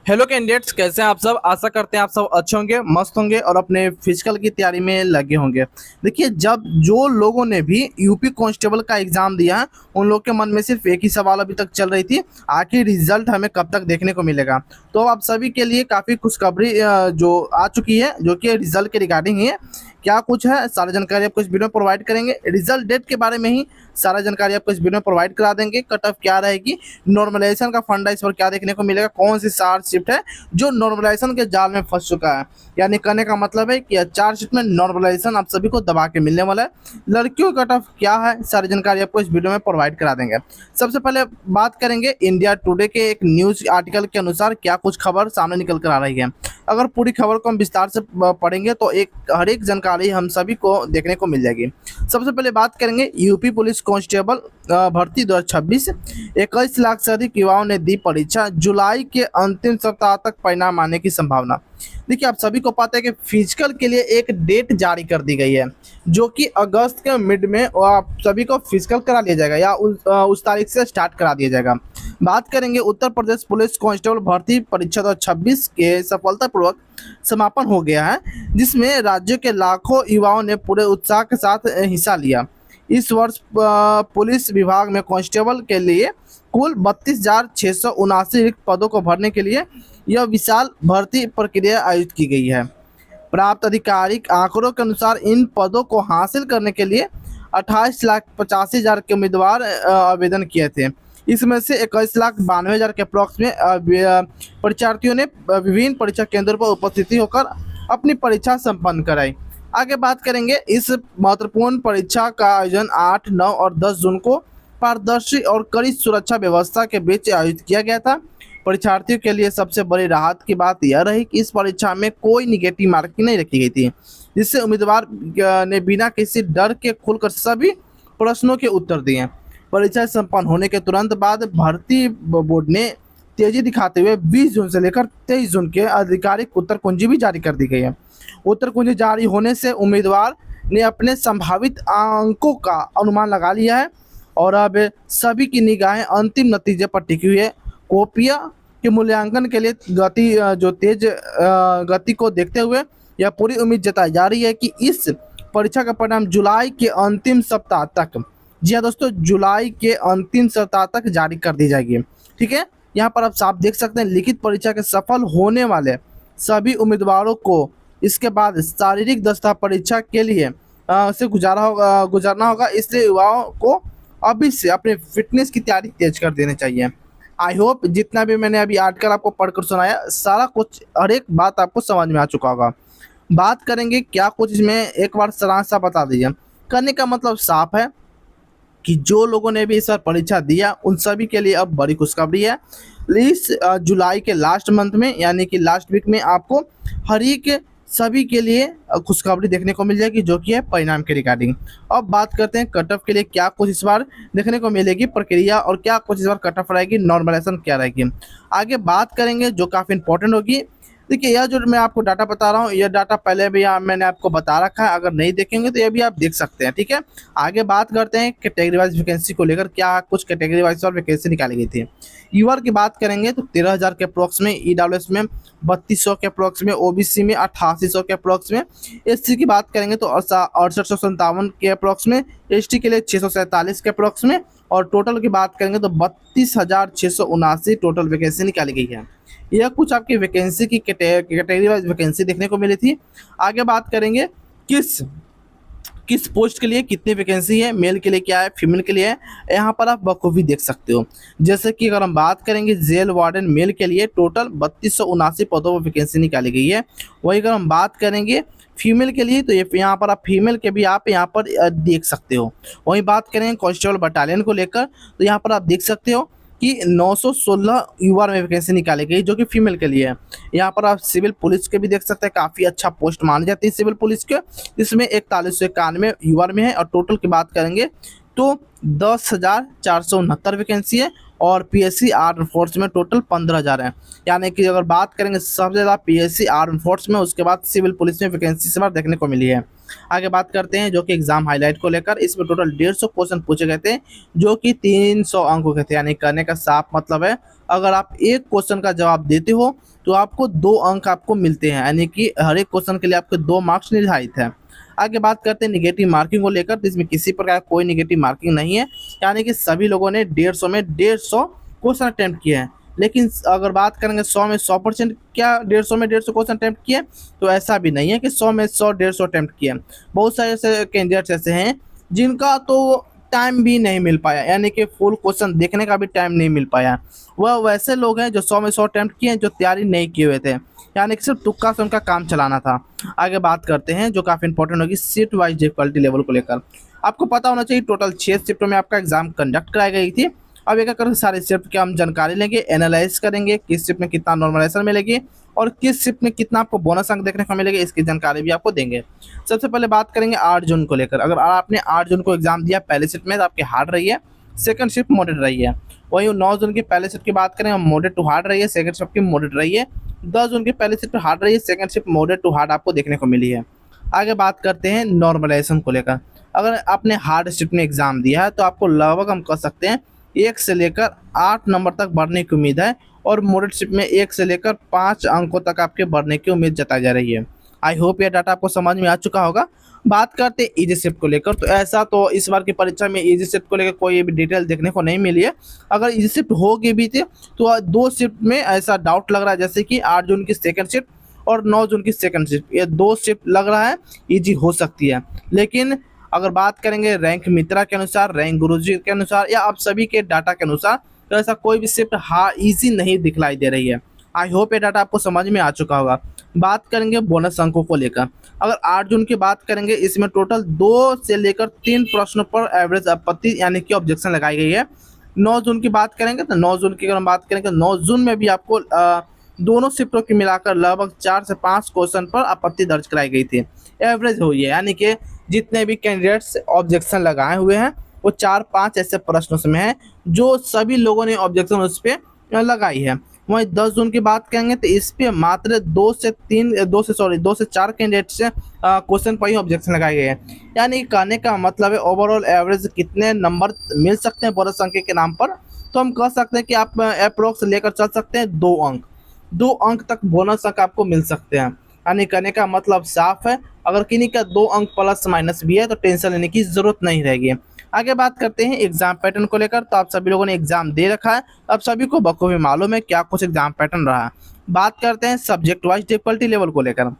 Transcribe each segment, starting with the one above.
Hello candidates, कैसे हैं आप सब। आशा करते हैं आप सब अच्छे होंगे, मस्त होंगे और अपने फिजिकल की तैयारी में लगे होंगे। देखिए, जब जो लोगों ने भी यूपी कांस्टेबल का एग्जाम दिया है उन लोग के मन में सिर्फ एक ही सवाल अभी तक चल रही थी, आखिर रिजल्ट हमें कब तक देखने को मिलेगा। तो आप सभी के लिए काफ़ी खुशखबरी जो आ चुकी है, जो कि रिजल्ट के रिगार्डिंग ही है। क्या कुछ है सारी जानकारी आपको इस वीडियो में प्रोवाइड करेंगे। रिजल्ट डेट के बारे में ही सारा जानकारी आपको इस वीडियो में प्रोवाइड करा देंगे। कट ऑफ क्या रहेगी, नॉर्मलाइजेशन का फंडा इस पर क्या देखने को मिलेगा, कौन सी चार्ज शिफ्ट है जो नॉर्मलाइजेशन के जाल में फंस चुका है। यानी कहने का मतलब है कि चार्ज शिफ्ट में नॉर्मलाइजेशन आप सभी को दबा के मिलने वाला है। लड़कियों का कट ऑफ क्या है, सारी जानकारी आपको इस वीडियो में प्रोवाइड करा देंगे। सबसे पहले बात करेंगे इंडिया टुडे के एक न्यूज आर्टिकल के अनुसार क्या कुछ खबर सामने निकल कर आ रही है। अगर पूरी खबर को हम विस्तार से पढ़ेंगे तो हर एक जानकारी हम सभी को देखने को मिल जाएगी। सबसे पहले बात करेंगे यूपी पुलिस कांस्टेबल भर्ती 2026। 21 लाख से अधिक युवाओं ने दी परीक्षा, जुलाई के अंतिम सप्ताह तक परिणाम आने की संभावना। देखिए, आप सभी को पता है कि फिजिकल के लिए एक डेट जारी कर दी गई है, जो कि अगस्त के मिड में आप सभी को फिजिकल करा लिया जाएगा या उस तारीख से स्टार्ट करा दिया जाएगा। बात करेंगे उत्तर प्रदेश पुलिस कांस्टेबल भर्ती परीक्षा 2026 के सफलतापूर्वक समापन हो गया है, जिसमें राज्य के लाखों युवाओं ने पूरे उत्साह के साथ हिस्सा लिया। इस वर्ष पुलिस विभाग में कांस्टेबल के लिए कुल 32,679 रिक्त पदों को भरने के लिए यह विशाल भर्ती प्रक्रिया आयोजित की गई है। प्राप्त आधिकारिक आंकड़ों के अनुसार इन पदों को हासिल करने के लिए 28,85,000 के उम्मीदवार आवेदन किए थे। इसमें से 21,92,000 के अप्रॉक्स में परीक्षार्थियों ने विभिन्न परीक्षा केंद्रों पर उपस्थिति होकर अपनी परीक्षा संपन्न कराई। आगे बात करेंगे, इस महत्वपूर्ण परीक्षा का आयोजन 8, 9 और 10 जून को पारदर्शी और कड़ी सुरक्षा व्यवस्था के बीच आयोजित किया गया था। परीक्षार्थियों के लिए सबसे बड़ी राहत की बात यह रही कि इस परीक्षा में कोई निगेटिव मार्किंग नहीं रखी गई थी, जिससे उम्मीदवार ने बिना किसी डर के खुलकर सभी प्रश्नों के उत्तर दिए। परीक्षा संपन्न होने के तुरंत बाद भर्ती बोर्ड ने तेजी दिखाते हुए 20 जून से लेकर 23 जून के आधिकारिक उत्तर कुंजी भी जारी कर दी गई है। उत्तर कुंजी जारी होने से उम्मीदवार ने अपने संभावित अंकों का अनुमान लगा लिया है और अब सभी की निगाहें अंतिम नतीजे पर टिकी हुई है। कॉपियां के मूल्यांकन के लिए तेज गति को देखते हुए यह पूरी उम्मीद जताई जा रही है कि इस परीक्षा का परिणाम जुलाई के अंतिम सप्ताह तक, जी हाँ दोस्तों, जुलाई के अंतिम सप्ताह तक जारी कर दी जाएगी। ठीक है, यहाँ पर आप साफ देख सकते हैं लिखित परीक्षा के सफल होने वाले सभी उम्मीदवारों को इसके बाद शारीरिक दस्ता परीक्षा के लिए से गुजारना होगा। इसलिए युवाओं को अभी से अपने फिटनेस की तैयारी तेज कर देनी चाहिए। आई होप जितना भी मैंने अभी आर्टिकल आपको पढ़कर सुनाया, सारा कुछ हर एक बात आपको समझ में आ चुका होगा। बात करेंगे क्या कुछ इसमें, एक बार सारांश सा बता दीजिए। करने का मतलब साफ है कि जो लोगों ने भी इस बार परीक्षा दिया उन सभी के लिए अब बड़ी खुशखबरी है। इस जुलाई के लास्ट मंथ में यानी कि लास्ट वीक में आपको हर एक सभी के लिए खुशखबरी देखने को मिल जाएगी, जो कि है परिणाम के रिगार्डिंग। अब बात करते हैं कट ऑफ के लिए क्या कुछ इस बार देखने को मिलेगी प्रक्रिया और क्या कुछ इस बार कट ऑफ रहेगी, नॉर्मलाइजेशन क्या रहेगी। आगे बात करेंगे जो काफ़ी इंपॉर्टेंट होगी। देखिए, यह जो मैं आपको डाटा बता रहा हूँ, यह डाटा पहले भी मैंने आपको बता रखा है, अगर नहीं देखेंगे तो ये भी आप देख सकते हैं। ठीक है, आगे बात करते हैं कैटेगरी वाइज वैकेंसी को लेकर, क्या कुछ कैटेगरी वाइज और वैकेंसी निकाली गई थी। ईवर की बात करेंगे तो 13,000 के अप्रॉक्स में, ईडब्ल्यूएस में 3200 के अप्रॉक्स में, ओबीसी में 8800 के अप्रॉक्स में, एससी की बात करेंगे तो 6857 के अप्रॉक्स में, एसटी के लिए 647 के अप्रॉक्स में, और टोटल की बात करेंगे तो 32,679 टोटल वैकेंसी निकाली गई है। यह कुछ आपकी वैकेंसी की कैटेगरी वाइज वैकेंसी देखने को मिली थी। आगे बात करेंगे किस किस पोस्ट के लिए कितनी वैकेंसी है, मेल के लिए क्या है, फीमेल के लिए है, यहाँ पर आप बखूबी देख सकते हो। जैसे कि अगर हम बात करेंगे जेल वार्डन मेल के लिए टोटल 3279 पदों पर वैकेंसी निकाली गई है। वही अगर हम बात करेंगे फीमेल के लिए तो ये यहाँ पर आप फीमेल के भी आप यहाँ पर देख सकते हो। वही बात करें कांस्टेबल बटालियन को लेकर तो यहाँ पर आप देख सकते हो कि 916 युवा में वैकेंसी निकाली गई, जो कि फीमेल के लिए है। यहाँ पर आप सिविल पुलिस के भी देख सकते हैं, काफ़ी अच्छा पोस्ट मानी जाती है सिविल पुलिस के, इसमें 4191 युवा में है। और टोटल की बात करेंगे तो 10,469 वैकेंसी है। और पीएससी आर्म फोर्स में टोटल 15,000 हैं। यानी कि अगर बात करेंगे सबसे ज़्यादा पीएससी आर्म फोर्स में, उसके बाद सिविल पुलिस में वैकेंसी इस बार देखने को मिली है। आगे बात करते हैं जो कि एग्जाम हाईलाइट को लेकर, इसमें टोटल 150 क्वेश्चन पूछे गए थे जो कि 300 अंकों के थे। यानी कहने का साफ मतलब है अगर आप एक क्वेश्चन का जवाब देते हो तो आपको 2 अंक आपको मिलते हैं, यानी कि हर एक क्वेश्चन के लिए आपके 2 मार्क्स निर्धारित है। आगे बात करते हैं निगेटिव मार्किंग को लेकर, तो इसमें किसी प्रकार का कोई निगेटिव मार्किंग नहीं है, यानी कि सभी लोगों ने 150 में 150 क्वेश्चन अटेम्प्ट किए हैं। लेकिन अगर बात करेंगे 100 में 100%, क्या 150 में 150 क्वेश्चन अटेम्प्ट किए, तो ऐसा भी नहीं है कि 100 में 100 150 अटेम्प्ट किए। बहुत सारे ऐसे कैंडिडेट्स ऐसे हैं जिनका तो टाइम भी नहीं मिल पाया, यानी कि फुल क्वेश्चन देखने का भी टाइम नहीं मिल पाया। वह वैसे लोग हैं जो 100 में 100 अटेम्प्ट किए हैं, जो तैयारी नहीं किए हुए थे, यानी कि सिर्फ तुक्का से उनका काम चलाना था। आगे बात करते हैं जो काफ़ी इंपॉर्टेंट होगी शिफ्ट वाइज डिफिकल्टी लेवल को लेकर। आपको पता होना चाहिए टोटल 6 शिफ्टों में आपका एग्जाम कंडक्ट कराई गई थी। अब एक एक करके सारे शिफ्ट की हम जानकारी लेंगे, एनालाइज करेंगे किस शिफ्ट में कितना नॉर्मलाइजेशन मिलेगी और किस शिफ्ट में कितना आपको बोनस अंक देखने को मिलेगा, इसकी जानकारी भी आपको देंगे। सबसे पहले बात करेंगे 8 जून को लेकर। अगर आपने 8 जून को एग्जाम दिया पहले शिफ्ट में तो आपकी हार्ड रही है, सेकंड शिफ्ट मॉडरेट रही है। वहीं 9 जून की पहले शिफ्ट की बात करें, मॉडरेट टू हार्ड रही है, सेकंड शिफ्ट की मॉडरेट रही है। 10 जून की पहले शिफ्ट हार्ड रही है, second shift moderate to hard आपको देखने को मिली है। आगे बात करते हैं नॉर्मलाइजेशन को लेकर। अगर आपने हार्ड शिफ्ट में एग्जाम दिया है तो आपको लगभग हम कह सकते हैं 1 से लेकर 8 नंबर तक बढ़ने की उम्मीद है, और मॉडरेट शिफ्ट में 1 से लेकर 5 अंकों तक आपके बढ़ने की उम्मीद जताई जा रही है। आई होप ये डाटा आपको समझ में आ चुका होगा। बात करते हैं इजी शिफ्ट को लेकर, तो ऐसा तो इस बार की परीक्षा में इजी शिफ्ट को लेकर कोई भी डिटेल देखने को नहीं मिली है। अगर इजी शिफ्ट होगी भी थी तो 2 शिफ्ट में ऐसा डाउट लग रहा है, जैसे कि 8 जून की सेकंड शिफ्ट और 9 जून की सेकंड शिफ्ट, ये 2 शिफ्ट लग रहा है इजी हो सकती है। लेकिन अगर बात करेंगे रैंक मित्रा के अनुसार, रैंक गुरुजी के अनुसार या आप सभी के डाटा के अनुसार, तो ऐसा कोई भी शिफ्ट ईजी नहीं दिखलाई दे रही है। आई होप ये डाटा आपको समझ में आ चुका होगा। बात करेंगे बोनस अंकों को लेकर। अगर 8 जून की बात करेंगे, इसमें टोटल 2 से लेकर 3 प्रश्नों पर एवरेज आपत्ति यानी कि ऑब्जेक्शन लगाई गई है। 9 जून की बात करेंगे तो 9 जून की अगर हम बात करेंगे, 9 जून में भी आपको दोनों शिफ्टों की मिलाकर लगभग 4 से 5 क्वेश्चन पर आपत्ति दर्ज कराई गई थी, एवरेज हुई है। यानी कि जितने भी कैंडिडेट्स ऑब्जेक्शन लगाए हुए हैं वो 4-5 ऐसे प्रश्नों में हैं जो सभी लोगों ने ऑब्जेक्शन उस पर लगाई है। वहीं 10 जून की बात करेंगे तो इस पे मात्र 2 से 4 कैंडिडेट से क्वेश्चन पर ही ऑब्जेक्शन लगाए गए हैं। यानी कहने का मतलब है ओवरऑल एवरेज कितने नंबर मिल सकते हैं बोनस अंक के नाम पर, तो हम कह सकते हैं कि आप अप्रोक्स लेकर चल सकते हैं 2 अंक तक बोनस अंक आपको मिल सकते हैं। यानी कहने का मतलब साफ है, अगर किन्हीं का 2 अंक प्लस माइनस भी है तो टेंशन लेने की जरूरत नहीं रहेगी। आगे बात करते हैं एग्जाम पैटर्न को लेकर। तो आप सभी लोगों ने एग्जाम दे रखा है, अब सभी को बखूबी मालूम है क्या कुछ एग्जाम पैटर्न रहा है। बात करते हैं सब्जेक्ट वाइज डिफिकल्टी लेवल को लेकर।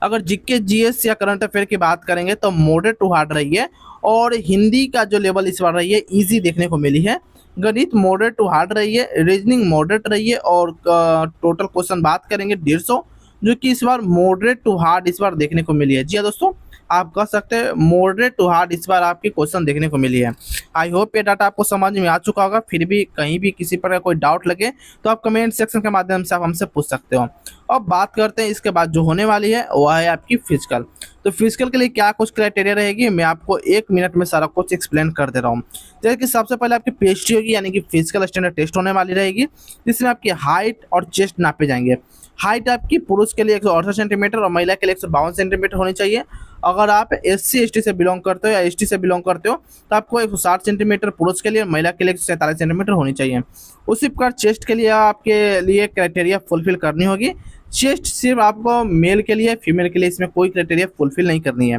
अगर जीके जीएस या करंट अफेयर की बात करेंगे तो मॉडरेट टू हार्ड रही है, और हिंदी का जो लेवल इस बार रही है ईजी देखने को मिली है। गणित मॉडरेट टू हार्ड रही है, रीजनिंग मॉडरेट रही है, और टोटल क्वेश्चन बात करेंगे 150, जो कि इस बार मॉडरेट टू हार्ड इस बार देखने को मिली है। जी हाँ दोस्तों, आप कह सकते हैं मॉडरेट टू हार्ड इस बार आपकी क्वेश्चन देखने को मिली है। आई होप ये डाटा आपको समझ में आ चुका होगा। फिर भी कहीं भी किसी प्रकार कोई डाउट लगे तो आप कमेंट सेक्शन के माध्यम से आप हमसे पूछ सकते हो। अब बात करते हैं इसके बाद जो होने वाली है वह है आपकी फिजिकल। तो फिजिकल के लिए क्या कुछ क्राइटेरिया रहेगी, मैं आपको 1 मिनट में सारा कुछ एक्सप्लेन कर दे रहा हूँ। जैसे कि सबसे पहले आपकी पेस्ट्री होगी, यानी कि फिजिकल स्टैंडर्ड टेस्ट होने वाली रहेगी, जिसमें आपकी हाइट और चेस्ट नापे जाएंगे। हाइट आपकी पुरुष के लिए 168 सेंटीमीटर और महिला के लिए 152 सेंटीमीटर होनी चाहिए। अगर आप SC ST से बिलोंग करते हो या ST से बिलोंग करते हो तो आपको 160 सेंटीमीटर पुरुष के लिए, महिला के लिए 147 सेंटीमीटर होनी चाहिए। उसी प्रकार चेस्ट के लिए आपके लिए क्राइटेरिया फुलफिल करनी होगी। चेस्ट सिर्फ आपको मेल के लिए, फीमेल के लिए इसमें कोई क्राइटेरिया फुलफिल नहीं करनी है।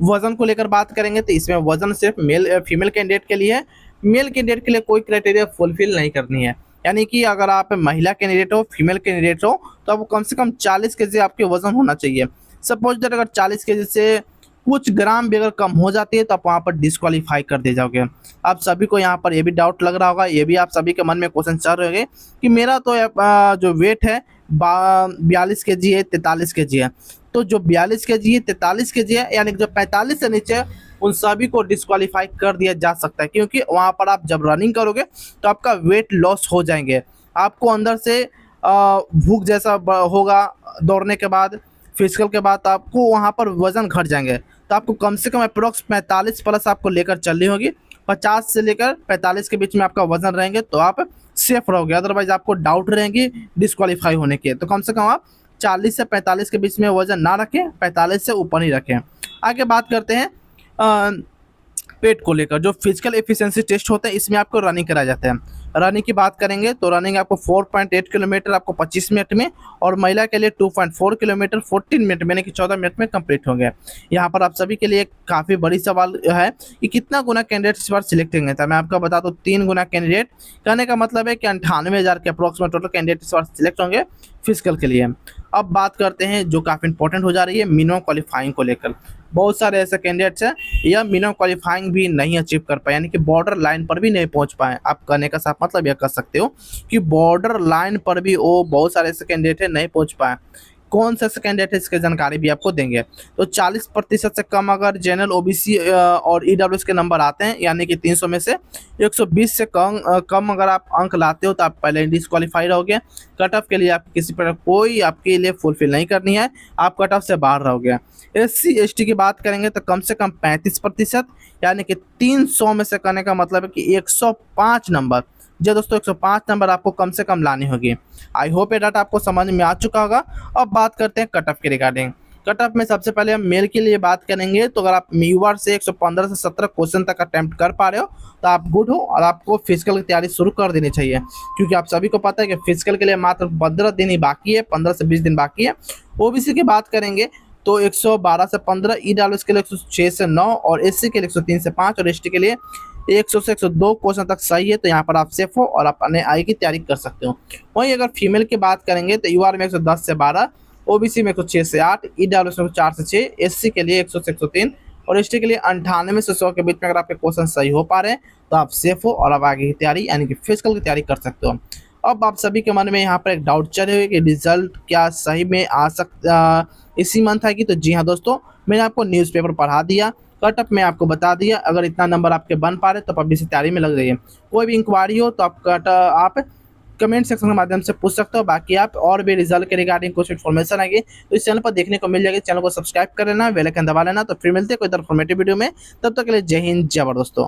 वजन को लेकर बात करेंगे तो इसमें वजन सिर्फ फीमेल कैंडिडेट के लिए है, मेल कैंडिडेट के लिए कोई क्राइटेरिया फुलफिल नहीं करनी है। यानी कि अगर आप महिला कैंडिडेट हो, फीमेल कैंडिडेट हो, तो आपको कम से कम 40 केजी आपके वजन होना चाहिए। सपोज दैट अगर 40 केजी से कुछ ग्राम भी अगर कम हो जाती है तो आप वहाँ पर डिस्क्वालीफाई कर दे जाओगे। आप सभी को यहाँ पर ये भी डाउट लग रहा होगा, ये भी आप सभी के मन में क्वेश्चन चल रहे होंगे कि मेरा तो जो वेट है 42 केजी है, 43 केजी है। तो जो 42 केजी है, 43 केजी है, यानी कि जो 45 से नीचे उन सभी को डिस्क्वालीफाई कर दिया जा सकता है, क्योंकि वहाँ पर आप जब रनिंग करोगे तो आपका वेट लॉस हो जाएंगे। आपको अंदर से भूख जैसा होगा दौड़ने के बाद, फिजिकल के बाद आपको वहाँ पर वजन घट जाएंगे। तो आपको कम से कम अप्रोक्स 45 प्लस आपको लेकर चलनी होगी। 50 से लेकर 45 के बीच में आपका वजन रहेंगे तो आप सेफ रहोगे, अदरवाइज आपको डाउट रहेंगे डिस्क्वालीफाई होने के। तो कम से कम आप 40 से 45 के बीच में वजन ना रखें, 45 से ऊपर ही रखें। आगे बात करते हैं पेट को लेकर। जो फिजिकल एफिशिएंसी टेस्ट होते हैं इसमें आपको रनिंग कराया जाता है। रनिंग की बात करेंगे तो रनिंग आपको 4.8 किलोमीटर आपको 25 मिनट में, और महिला के लिए 2.4 किलोमीटर 14 मिनट में, यानी कि 14 मिनट में कंप्लीट होंगे। यहाँ पर आप सभी के लिए काफ़ी बड़ी सवाल है कि कितना गुना कैंडिडेट इस बार सिलेक्ट होंगे। तो मैं आपको बता दूँ 3 गुना कैंडिडेट, कहने का मतलब है कि 98,000 के अप्रोक्सीमेट टोटल कैंडिडेट इस बार सिलेक्ट होंगे फिजिकल के लिए। अब बात करते हैं जो काफ़ी इंपॉर्टेंट हो जा रही है मिनिमम क्वालिफाइंग को लेकर। बहुत सारे ऐसे कैंडिडेट्स हैं यह मिनिमम क्वालिफाइंग भी नहीं अचीव कर पाए, यानी कि बॉर्डर लाइन पर भी नहीं पहुंच पाए। आप कहने का साफ मतलब यह कर सकते हो कि बॉर्डर लाइन पर भी वो बहुत सारे ऐसे कैंडिडेट हैं नहीं पहुंच पाए। कौन से कैंडिडेट है इसकी जानकारी भी आपको देंगे। तो 40% से कम अगर जनरल, ओबीसी और ईडब्ल्यूएस के नंबर आते हैं, यानी कि 300 में से 120 से कम अगर आप अंक लाते हो तो आप पहले डिस्क्वालीफाई रहोगे। कट ऑफ के लिए आप किसी पर कोई आपके लिए फुलफिल नहीं करनी है, आप कट ऑफ से बाहर रहोगे। SC ST की बात करेंगे तो कम से कम 35%, यानी कि 300 में से, करने का मतलब है कि 105 नंबर। जी दोस्तों, 105 नंबर आपको कम से कम लानी होगी। आई होप ये डाटा आपको समझ में आ चुका होगा। अब बात करते हैं कट ऑफ के रिगार्डिंग। कट ऑफ में सबसे पहले हम मेल के लिए बात करेंगे तो अगर आप मीवार से 115 से 17 क्वेश्चन तक अटेम्प्ट कर पा रहे हो तो आप गुड हो, और आपको फिजिकल की तैयारी शुरू कर देनी चाहिए, क्योंकि आप सभी को पता है कि फिजिकल के लिए मात्र 15 दिन ही बाकी है, 15 से 20 दिन बाकी है। ओबीसी की बात करेंगे तो 112 से 15, ईडब्ल्यूएस के लिए 106 से 9, और एससी के लिए 103 से 5, और एसटी के लिए 100 से 102 क्वेश्चन तक सही है। तो यहाँ पर आप सेफ हो और आप अपने आई की तैयारी कर सकते हो। वहीं अगर फीमेल की बात करेंगे तो यूआर में 110 से 12, ओबीसी में 106 से 8, ईडब्ल्यूएस में 4 से 6, एससी के लिए 100 से 103, और एसटी के लिए 98 से 100 के बीच में अगर आपके क्वेश्चन सही हो पा रहे हैं तो आप सेफ हो और आप आगे की तैयारी यानी कि फिजिकल की तैयारी कर सकते हो। अब आप सभी के मन में यहाँ पर एक डाउट चल रही है कि रिजल्ट क्या सही में आ सकता इसी मंथ आएगी। तो जी हाँ दोस्तों, मैंने आपको न्यूज़पेपर पढ़ा दिया, कट ऑफ में आपको बता दिया। अगर इतना नंबर आपके बन पा रहे तो आप अभी से तैयारी में लग जाइए। कोई भी इंक्वायरी हो तो आप कमेंट सेक्शन के माध्यम से पूछ सकते हो। बाकी आप और भी रिजल्ट के रिगार्डिंग कुछ इन्फॉर्मेशन आएगी तो इस चैनल पर देखने को मिल जाएगी। चैनल को सब्सक्राइब कर लेना, बेल आइकन दबा लेना। तो फिर मिलते हैं कोई इन्फॉर्मेटिव वीडियो में, तब तक के लिए जय हिंद जय भारत दोस्तों।